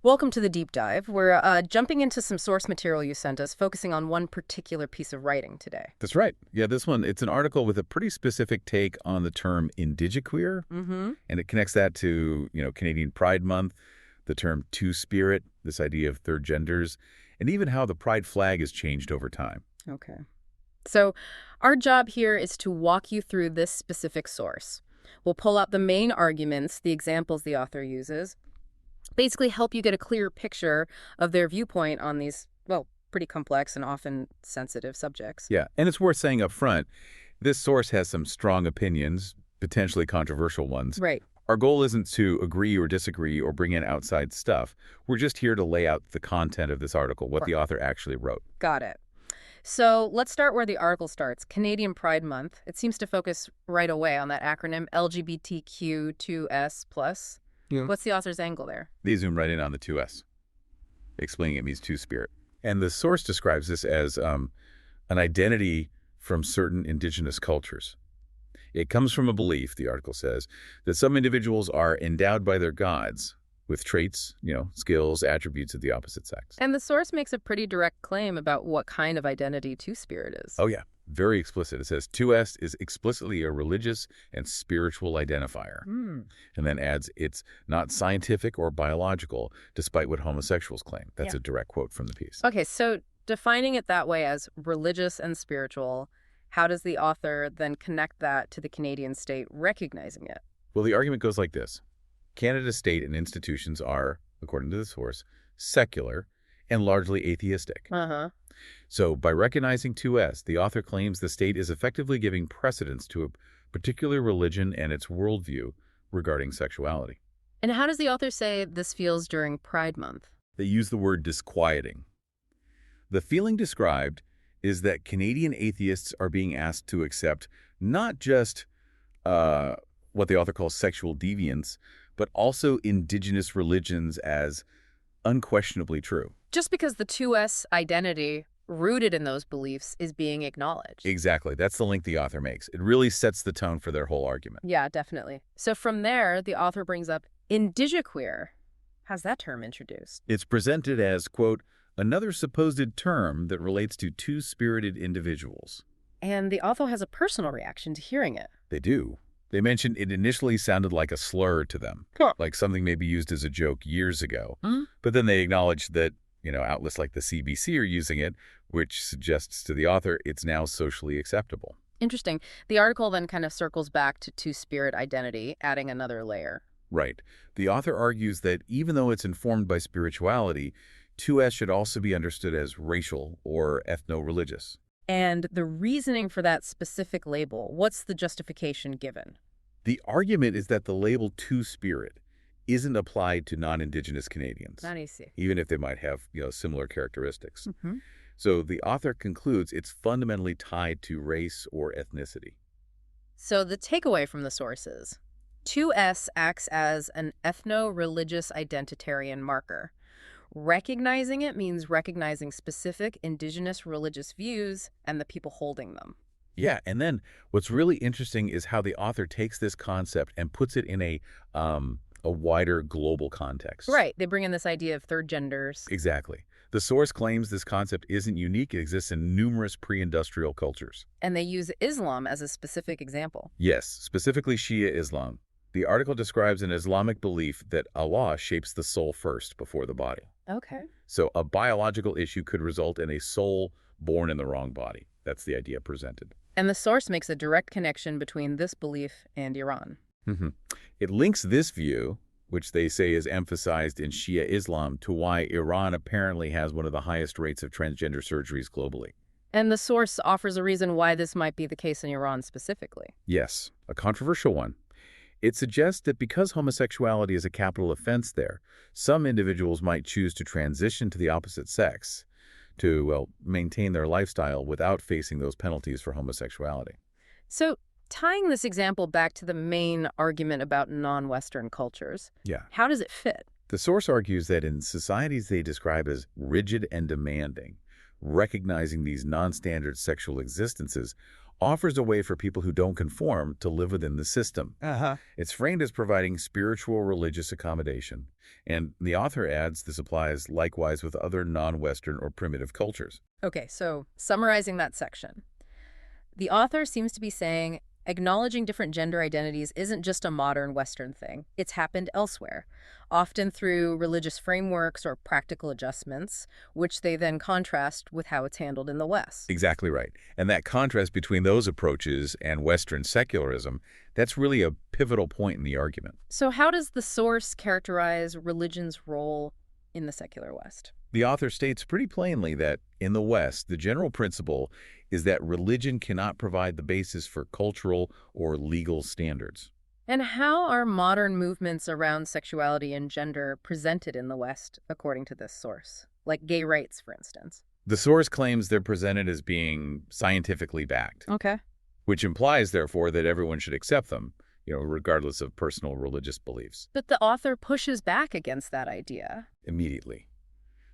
Welcome to the deep dive. We're jumping into some source material you sent us, focusing on one particular piece of writing today. That's right. Yeah, this one, it's an article with a pretty specific take on the term Indigiqueer, Mm-hmm. and it connects that to, Canadian Pride Month, the term two-spirit, this idea of third genders, and even how the pride flag has changed over time. Okay. So our job here is to walk you through this specific source. We'll pull out the main arguments, the examples the author uses, basically help you get a clear picture of their viewpoint on these, well, pretty complex and often sensitive subjects. Yeah, and it's worth saying up front, this source has some strong opinions, potentially controversial ones. Right. Our goal isn't to agree or disagree or bring in outside stuff. We're just here to lay out the content of this article, what the author actually wrote. Got it. So let's start where the article starts. Canadian Pride Month. It seems to focus right away on that acronym LGBTQ2S+. Yeah. What's the author's angle there? They zoom right in on the 2S, explaining it means two-spirit. And the source describes this as an identity from certain indigenous cultures. It comes from a belief, the article says, that some individuals are endowed by their gods with traits, skills, attributes of the opposite sex. And the source makes a pretty direct claim about what kind of identity two-spirit is. Oh, yeah. Very explicit. It says 2S is explicitly a religious and spiritual identifier. And then adds it's not scientific or biological, despite what homosexuals claim. That's a direct quote from the piece. Okay, so defining it that way as religious and spiritual, how does the author then connect that to the Canadian state recognizing it? Well, the argument goes like this. Canada's state and institutions are, according to the source, secular and largely atheistic. Uh-huh. So by recognizing 2S, the author claims the state is effectively giving precedence to a particular religion and its worldview regarding sexuality. And how does the author say this feels during Pride Month? They use the word disquieting. The feeling described is that Canadian atheists are being asked to accept not just what the author calls sexual deviance, but also indigenous religions as unquestionably true. Just because the 2S identity rooted in those beliefs is being acknowledged. Exactly. That's the link the author makes. It really sets the tone for their whole argument. Yeah, definitely. So from there, the author brings up Indigiqueer. How's that term introduced? It's presented as, quote, another supposed term that relates to two-spirited individuals. And the author has a personal reaction to hearing it. They do. They mentioned it initially sounded like a slur to them, like something maybe used as a joke years ago. But then they acknowledged that, outlets like the CBC are using it, which suggests to the author it's now socially acceptable. Interesting. The article then kind of circles back to two-spirit identity, adding another layer. Right. The author argues that even though it's informed by spirituality, 2S should also be understood as racial or ethno-religious. And the reasoning for that specific label, what's the justification given? The argument is that the label two-spirit isn't applied to non-Indigenous Canadians, Not easy. even if they might have, similar characteristics. So the author concludes it's fundamentally tied to race or ethnicity. So the takeaway from the sources, 2S acts as an ethno-religious identitarian marker. Recognizing it means recognizing specific indigenous religious views and the people holding them. Yeah, and then what's really interesting is how the author takes this concept and puts it in a wider global context. Right. They bring in this idea of third genders. Exactly. The source claims this concept isn't unique. It exists in numerous pre-industrial cultures. And they use Islam as a specific example. Yes, specifically Shia Islam. The article describes an Islamic belief that Allah shapes the soul first before the body. Okay. So a biological issue could result in a soul born in the wrong body. That's the idea presented. And the source makes a direct connection between this belief and Iran. It links this view, which they say is emphasized in Shia Islam, to why Iran apparently has one of the highest rates of transgender surgeries globally. And the source offers a reason why this might be the case in Iran specifically. Yes, a controversial one. It suggests that because homosexuality is a capital offense there, some individuals might choose to transition to the opposite sex to, maintain their lifestyle without facing those penalties for homosexuality. So tying this example back to the main argument about non-Western cultures, how does it fit? The source argues that in societies they describe as rigid and demanding, recognizing these non-standard sexual existences offers a way for people who don't conform to live within the system. Uh-huh. It's framed as providing spiritual religious accommodation, and the author adds this applies likewise with other non-Western or primitive cultures. Okay, so summarizing that section. The author seems to be saying acknowledging different gender identities isn't just a modern Western thing. It's happened elsewhere, often through religious frameworks or practical adjustments, which they then contrast with how it's handled in the West. Exactly right. And that contrast between those approaches and Western secularism, that's really a pivotal point in the argument. So how does the source characterize religion's role in the secular West? The author states pretty plainly that in the West, the general principle is that religion cannot provide the basis for cultural or legal standards. And how are modern movements around sexuality and gender presented in the West, according to this source? Like gay rights, for instance. The source claims they're presented as being scientifically backed, Okay. which implies, therefore, that everyone should accept them, regardless of personal religious beliefs. But the author pushes back against that idea. Immediately.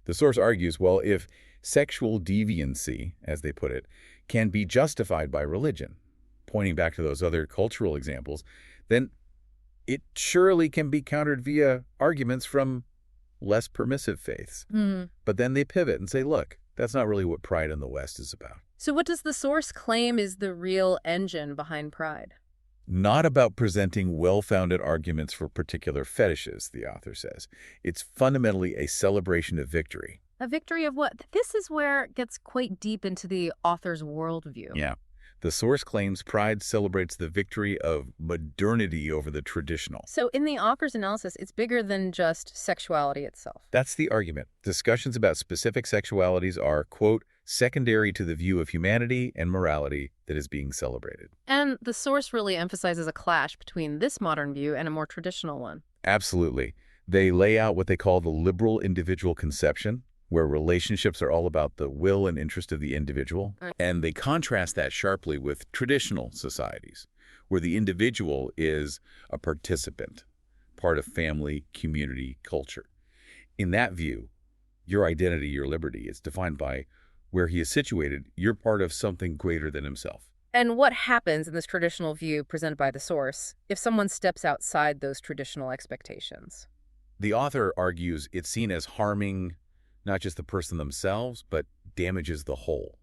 The source argues, well, if sexual deviancy, as they put it, can be justified by religion, pointing back to those other cultural examples, then it surely can be countered via arguments from less permissive faiths. But then they pivot and say, look, that's not really what pride in the West is about. So what does the source claim is the real engine behind pride? Not about presenting well-founded arguments for particular fetishes, the author says. It's fundamentally a celebration of victory. A victory of what? This is where it gets quite deep into the author's worldview. Yeah. The source claims pride celebrates the victory of modernity over the traditional. So in the author's analysis, it's bigger than just sexuality itself. That's the argument. Discussions about specific sexualities are, quote, secondary to the view of humanity and morality that is being celebrated. And the source really emphasizes a clash between this modern view and a more traditional one. Absolutely. They lay out what they call the liberal individual conception, where relationships are all about the will and interest of the individual. And they contrast that sharply with traditional societies, where the individual is a participant, part of family, community, culture. In that view, your identity, your liberty, is defined by where he is situated. You're part of something greater than himself. And what happens in this traditional view presented by the source if someone steps outside those traditional expectations? The author argues it's seen as harming not just the person themselves, but damages the whole,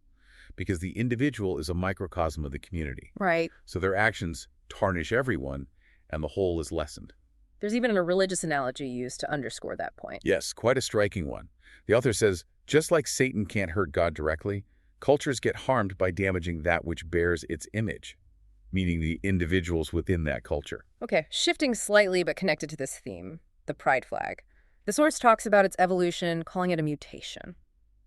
because the individual is a microcosm of the community. Right. So their actions tarnish everyone, and the whole is lessened. There's even a religious analogy used to underscore that point. Yes, quite a striking one. The author says, just like Satan can't hurt God directly, cultures get harmed by damaging that which bears its image, meaning the individuals within that culture. Okay, shifting slightly but connected to this theme, the pride flag. The source talks about its evolution, calling it a mutation.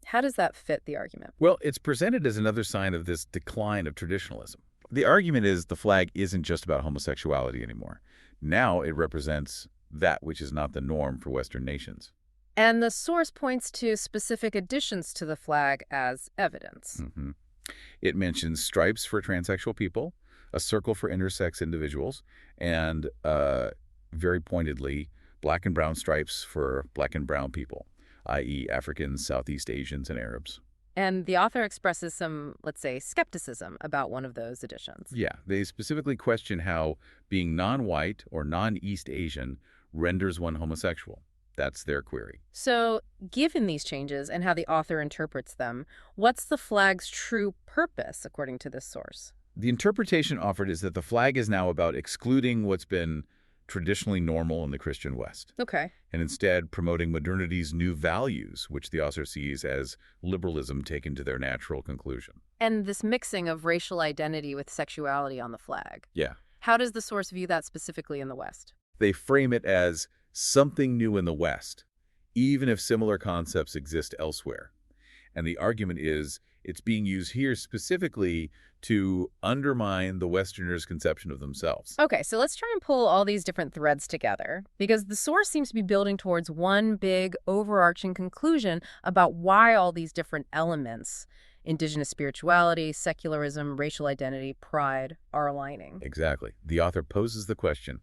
How does that fit the argument? Well, it's presented as another sign of this decline of traditionalism. The argument is the flag isn't just about homosexuality anymore. Now it represents that which is not the norm for Western nations. And the source points to specific additions to the flag as evidence. It mentions stripes for transsexual people, a circle for intersex individuals, and very pointedly, black and brown stripes for black and brown people, i.e. Africans, Southeast Asians, and Arabs. And the author expresses some, let's say, skepticism about one of those additions. Yeah, they specifically question how being non-white or non-East Asian renders one homosexual. That's their query. So, given these changes and how the author interprets them, what's the flag's true purpose, according to this source? The interpretation offered is that the flag is now about excluding what's been traditionally normal in the Christian West. Okay. And instead promoting modernity's new values, which the author sees as liberalism taken to their natural conclusion. And this mixing of racial identity with sexuality on the flag. Yeah. How does the source view that specifically in the West? They frame it as something new in the West, even if similar concepts exist elsewhere. And the argument is it's being used here specifically to undermine the Westerners' conception of themselves. Okay, so let's try and pull all these different threads together, because the source seems to be building towards one big overarching conclusion about why all these different elements, indigenous spirituality, secularism, racial identity, pride, are aligning. Exactly. The author poses the question,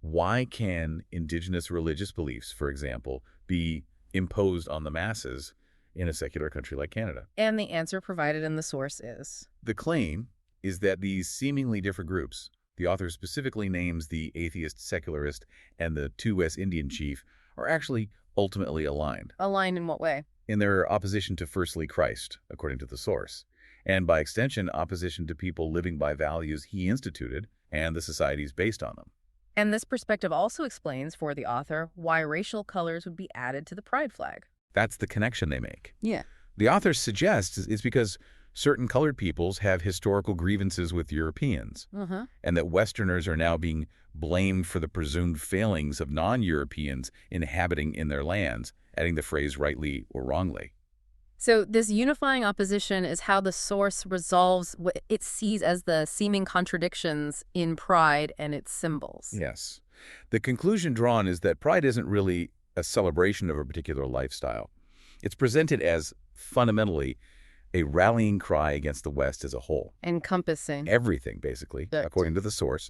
why can indigenous religious beliefs, for example, be imposed on the masses in a secular country like Canada? And the answer provided in the source is? The claim is that these seemingly different groups, the author specifically names the atheist secularist and the two West Indian chief, are actually ultimately aligned Aligned in what way? in their opposition to firstly Christ, according to the source, and by extension, opposition to people living by values he instituted and the societies based on them. And this perspective also explains for the author why racial colors would be added to the pride flag. That's the connection they make. Yeah. The author suggests it's because certain colored peoples have historical grievances with Europeans, and that Westerners are now being blamed for the presumed failings of non-Europeans inhabiting in their lands, adding the phrase rightly or wrongly. So this unifying opposition is how the source resolves what it sees as the seeming contradictions in pride and its symbols. Yes. The conclusion drawn is that pride isn't really a celebration of a particular lifestyle. It's presented as fundamentally a rallying cry against the West as a whole. Encompassing. Everything, basically, according to the source,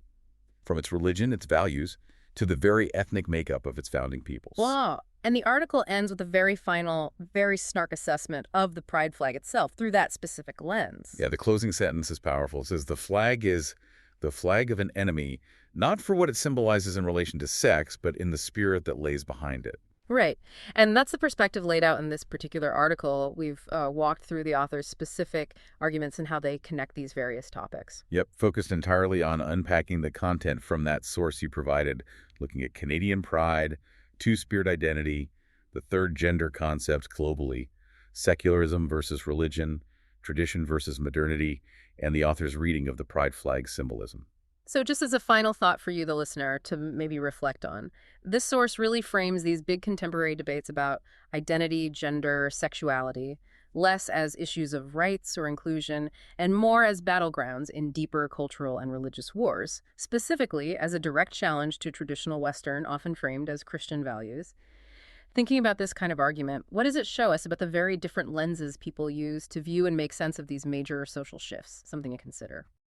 from its religion, its values, to the very ethnic makeup of its founding peoples. Wow. And the article ends with a very final, very snark assessment of the pride flag itself through that specific lens. Yeah, the closing sentence is powerful. It says, the flag is the flag of an enemy, not for what it symbolizes in relation to sex, but in the spirit that lays behind it. Right. And that's the perspective laid out in this particular article. We've walked through the author's specific arguments and how they connect these various topics. Yep, focused entirely on unpacking the content from that source you provided, looking at Canadian pride, two-spirit identity, the third gender concept globally, secularism versus religion, tradition versus modernity, and the author's reading of the pride flag symbolism. So just as a final thought for you, the listener, to maybe reflect on, this source really frames these big contemporary debates about identity, gender, sexuality, less as issues of rights or inclusion, and more as battlegrounds in deeper cultural and religious wars, specifically as a direct challenge to traditional Western, often framed as Christian values. Thinking about this kind of argument, what does it show us about the very different lenses people use to view and make sense of these major social shifts? Something to consider.